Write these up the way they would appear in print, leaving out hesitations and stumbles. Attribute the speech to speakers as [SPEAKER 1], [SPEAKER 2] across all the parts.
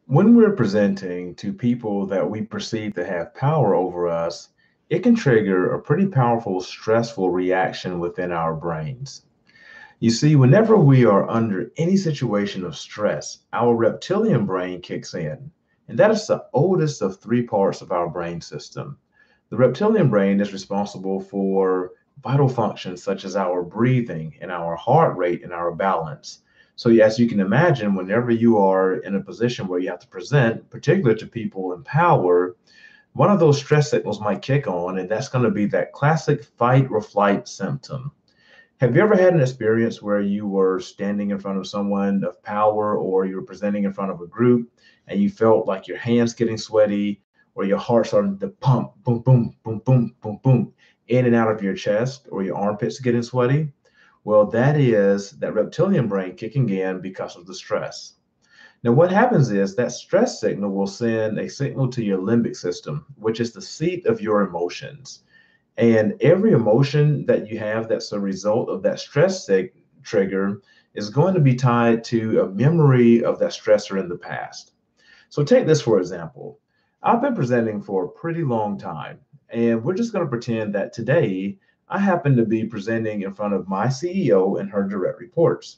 [SPEAKER 1] When we're presenting to people that we perceive to have power over us, it can trigger a pretty powerful stressful reaction within our brains. You see, whenever we are under any situation of stress, our reptilian brain kicks in. And that is the oldest of three parts of our brain system. The reptilian brain is responsible for vital functions such as our breathing and our heart rate and our balance. So, as you can imagine, whenever you are in a position where you have to present, particularly to people in power, one of those stress signals might kick on, and that's going to be that classic fight or flight symptom. Have you ever had an experience where you were standing in front of someone of power or you were presenting in front of a group and you felt like your hands getting sweaty or your heart starting to pump, boom, boom, boom, boom, boom, boom, in and out of your chest or your armpits getting sweaty? Well, that is that reptilian brain kicking in because of the stress. Now, what happens is that stress signal will send a signal to your limbic system, which is the seat of your emotions. And every emotion that you have that's a result of that trigger is going to be tied to a memory of that stressor in the past. So take this for example. I've been presenting for a pretty long time, and we're just going to pretend that today I happen to be presenting in front of my CEO and her direct reports.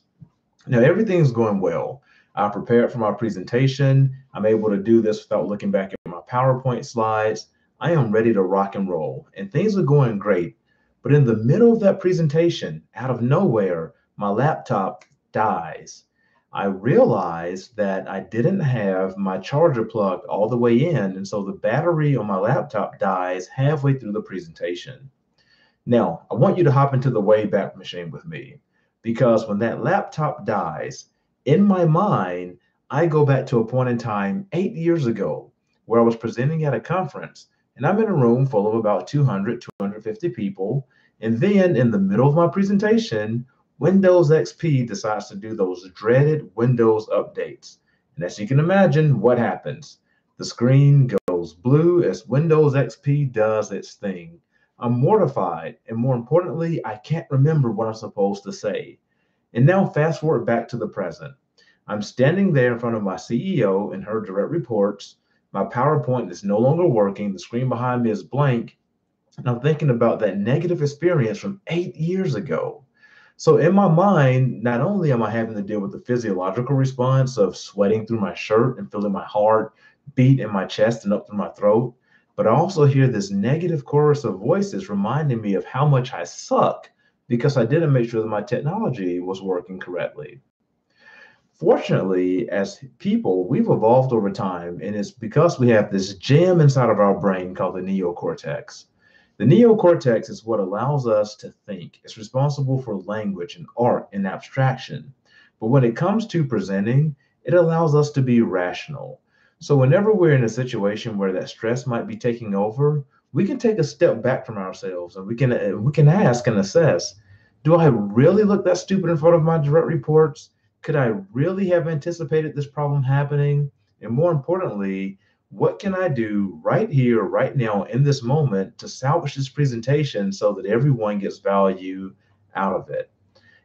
[SPEAKER 1] Now, everything's going well. I prepared for my presentation. I'm able to do this without looking back at my PowerPoint slides. I am ready to rock and roll, and things are going great. But in the middle of that presentation, out of nowhere, my laptop dies. I realized that I didn't have my charger plugged all the way in, and so the battery on my laptop dies halfway through the presentation. Now, I want you to hop into the Wayback Machine with me because when that laptop dies, in my mind, I go back to a point in time 8 years ago where I was presenting at a conference and I'm in a room full of about 200, 250 people. And then in the middle of my presentation, Windows XP decides to do those dreaded Windows updates. And as you can imagine, what happens? The screen goes blue as Windows XP does its thing. I'm mortified, and more importantly, I can't remember what I'm supposed to say. And now, fast forward back to the present. I'm standing there in front of my CEO and her direct reports. My PowerPoint is no longer working. The screen behind me is blank. And I'm thinking about that negative experience from 8 years ago. So, in my mind, not only am I having to deal with the physiological response of sweating through my shirt and feeling my heart beat in my chest and up through my throat, but I also hear this negative chorus of voices reminding me of how much I suck because I didn't make sure that my technology was working correctly. Fortunately, as people, we've evolved over time, and it's because we have this gem inside of our brain called the neocortex. The neocortex is what allows us to think. It's responsible for language and art and abstraction. But when it comes to presenting, it allows us to be rational. So whenever we're in a situation where that stress might be taking over, we can take a step back from ourselves and we can ask and assess, do I really look that stupid in front of my direct reports? Could I really have anticipated this problem happening? And more importantly, what can I do right here, right now, in this moment to salvage this presentation so that everyone gets value out of it?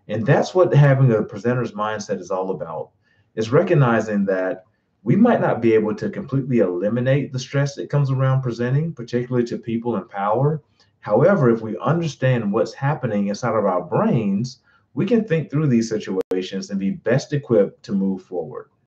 [SPEAKER 1] And that's what having a presenter's mindset is all about, is recognizing that we might not be able to completely eliminate the stress that comes around presenting, particularly to people in power. However, if we understand what's happening inside of our brains, we can think through these situations and be best equipped to move forward.